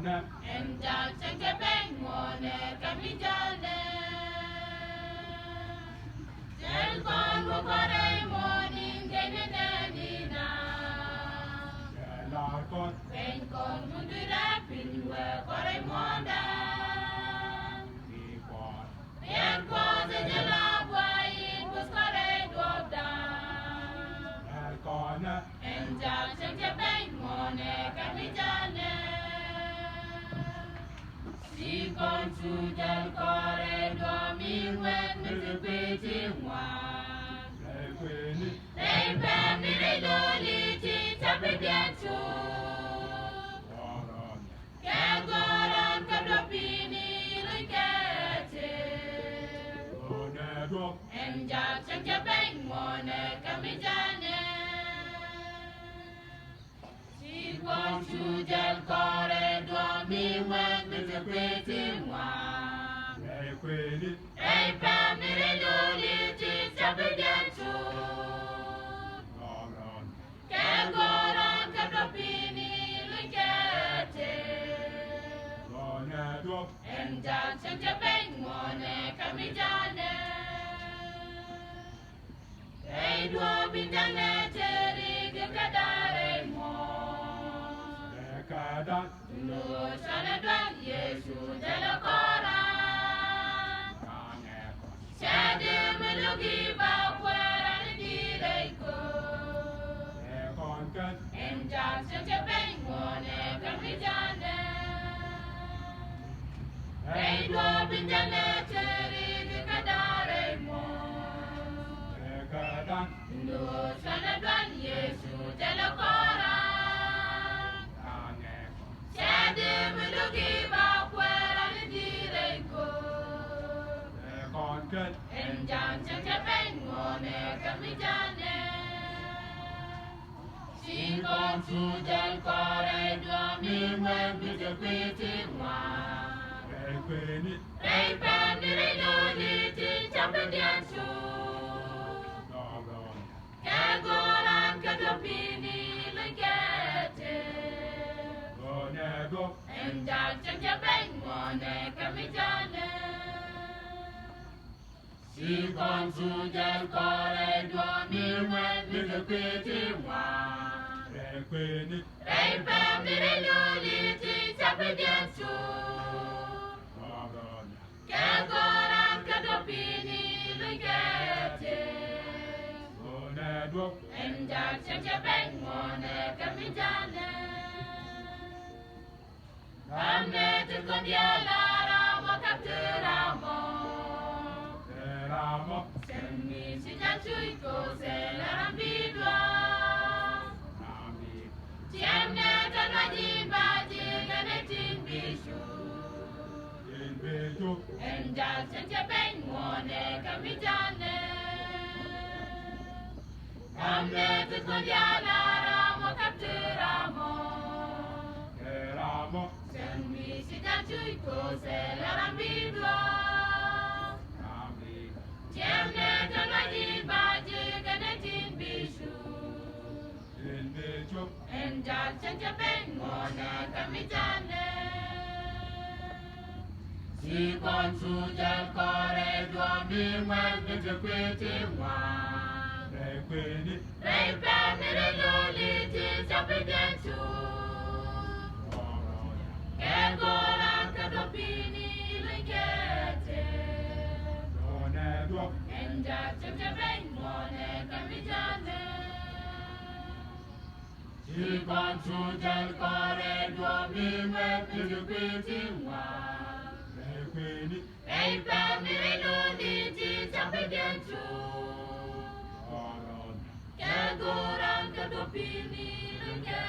and Jackson Bang Mone Kamijane. Then gone for a morning, Kenanina. Then gone to the rapping where for a monda. Then was a jalabwa, it was for a drop down. And Jackson Bang Mone Kamijane. Si con su del cuore dormi when pretty one. Lei per mi redoli ti tappeggiato. Che goran capropini lui che and Jackson Bang Mone Kamijane. Si con su del cuore dormi when pretty one. Lei per mi redoli ti tappeggiato. Che goran capropini lui che and Jackson Bang Mone Kamijane. Ei due bindane rig cadare mo. Lo sana dwan Yesu della cora. Sede melogi ba fuera di reiko. And Jackson Bang Mone Kamijane. Ei due bindane rig cadare mo. Lo sana dwan Yesu della cora. Sede melogi ba fuera di reiko. And Jackson Bang Mone Kamijane. Si con su del cuore dormi when pretty one. Lei per mi redoli ti tappeggiato. Che goran capropini lui che and Jackson Bang Mone Kamijane. Si con su del cuore dormi when pretty one. Lei per mi redoli ti tappeggiato. Che goran capropini lui che and Jackson Bang Mone Kamijane. Amme tu condiela ramo capturamo. Semmi si giacciui cose la rambidua. Tiemne tanwajin baji ganetin bishu. And Jackson Bang Mone Kamijane. Amme tu condiela ramo capturamo. Semmi si giacciui cose la rambidua. Tiemne tanwajin baji ganetin bishu. And Jackson Bang Mone Kamijane. Si con su del cuore dormi when pretty one. Lei per mi redoli ti tappeggiato. Che goran capropini lui che and Jackson Bang Mone Kamijane. Si con su del cuore dormi when pretty one. Lei per mi redoli ti tappeggiato. Che goran capropini lui che